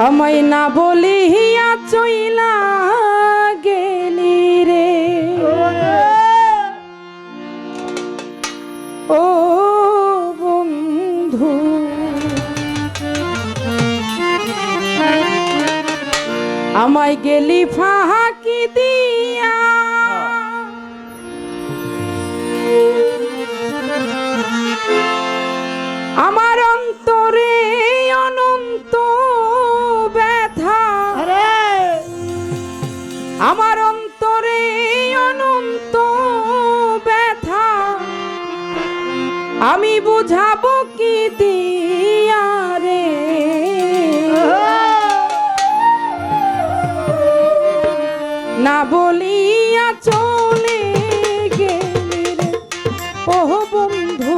আমায় না বলিয়া চইলা গেলি রে ও বন্ধু, আমায় গেলি ফাঁকি দিয়া আমার অন্তরে অনন্ত ব্যথা, আমার অন্তরে অনন্ত ব্যথা আমি বুঝাবো কি দিয়া রে, না বলিয়া চলে গেলি রে ও বন্ধু,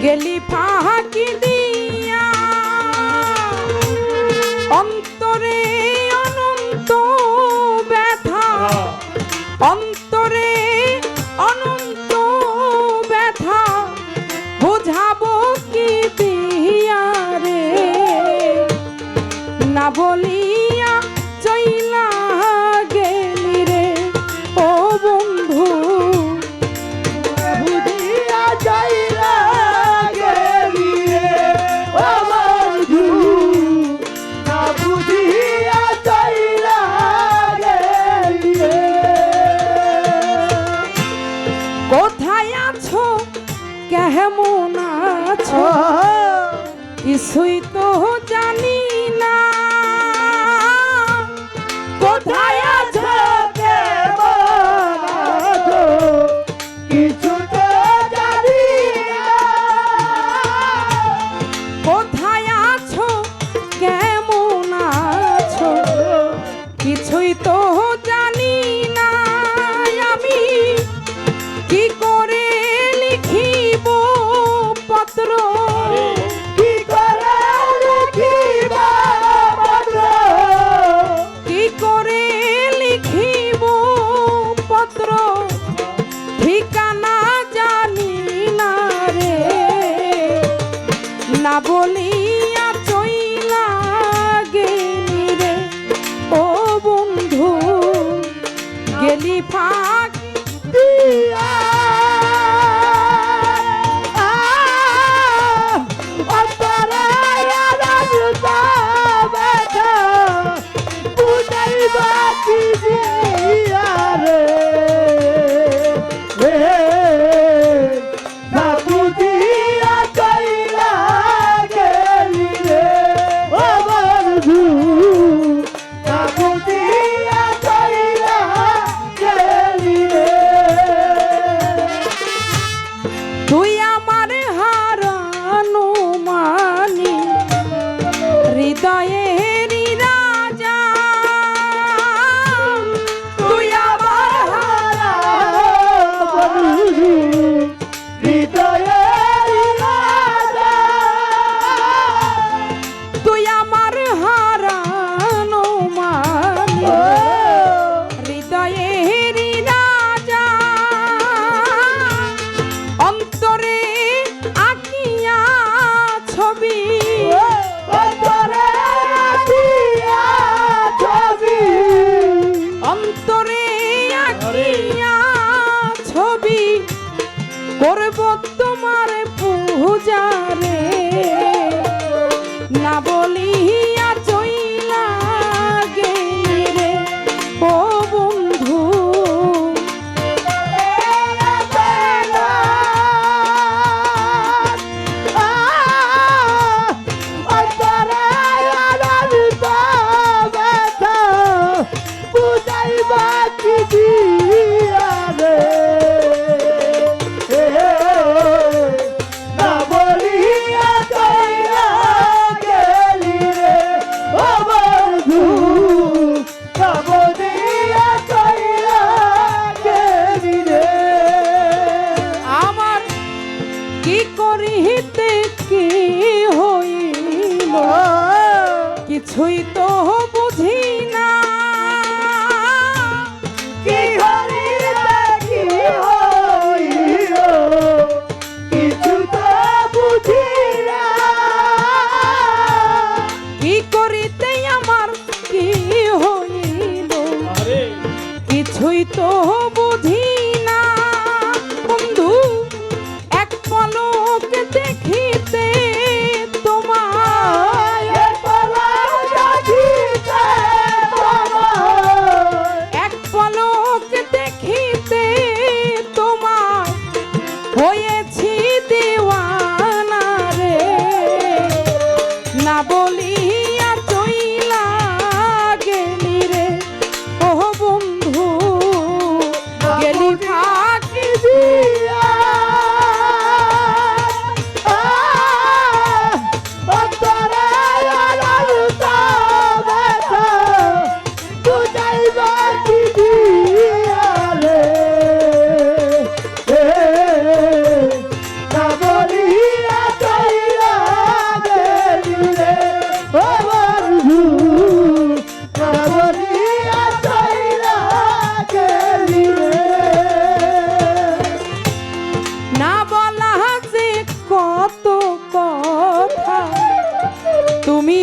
গেলি ফাঁকি দিয়া অন্তরে অনন্ত ব্যথা, অন্তরে অনন্ত ব্যথা বুঝাবো কি দিয়া রে, না বলিয়া চইলা গেলি রে ও বন্ধু, বুঝিয়া যাইলা গেলি রে ও বন্ধু, না বুঝিয়া যাইলা গেলি রে। কোথায় আছো কেমন আছো কিছুই তো জানি না, কোথায় আছো কেমন আছো কিছু তো জানি না, কোথায় আছো কেমন আছো কিছুই তো জানি না, আমি কি করে লিখিব পত্র, কি করে লিখিব পত্র, কি করে লিখিব পত্র ঠিকানা জানি না রে, না বলিয়া চইলা গেলি রে ও বন্ধু, গেলি ফাঁকি দিয়া অন্তরে অনন্ত ব্যথা বুঝাইবা কি দিয়া রে, না বুঝিয়া চইলা গেলি রে ও বন্ধু, না বুঝিয়া চইলা গেলি রে। তুই আমার হারানো মানি হৃদয়েরই রাজা, তুই আমার হারানো বন্ধু হৃদয়ের রাজা, তুই আমার হারানো মানি হৃদয়েরই রাজা, অন্তরে আঁকিয়া ছবি, অন্তরে আঁকিয়া ছবি, অন্তরে আঁকিয়া ছবি করব তোমার পূজা রে, না বলিয়া চইলা গেলি রে ও বন্ধু,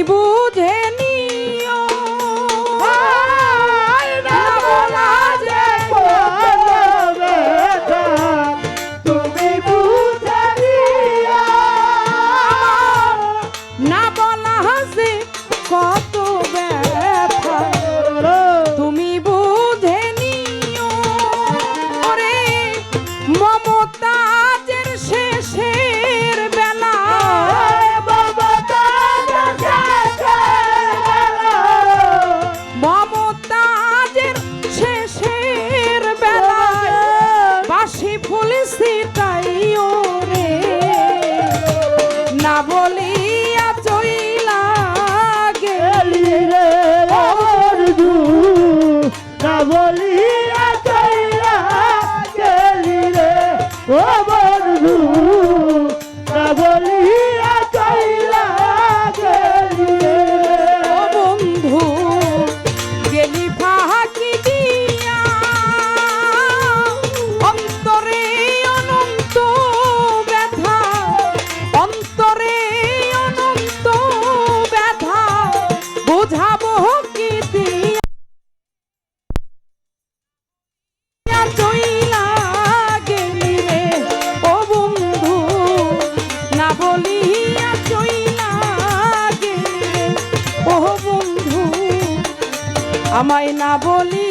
বুঝে নিও না বলা যে কত ব্যথা তুমি বুঝে নিও না বলা যে কত ব্যথা তুমি বুঝে নিও ওরে মমতাজের শেষের বেলা মমতাজের শেষের বেলায় বাসি ফুল সিটাইও রে না বলিয়া চইলা গেলি রে বন্ধু না বলিয়া চইলা গেলি রে ও বন্ধু না বলিয়া চইলা গেলি রে ও বন্ধু গেলি ফাঁকি দিয়া অন্তরে অনন্ত ব্যথা অন্তরে অনন্ত ব্যথা বুঝাবো কি দিয়া চইলা গেলি রে ও বন্ধু না বলিয়া চইলা গেলি রে ও বন্ধু আমায় না বলি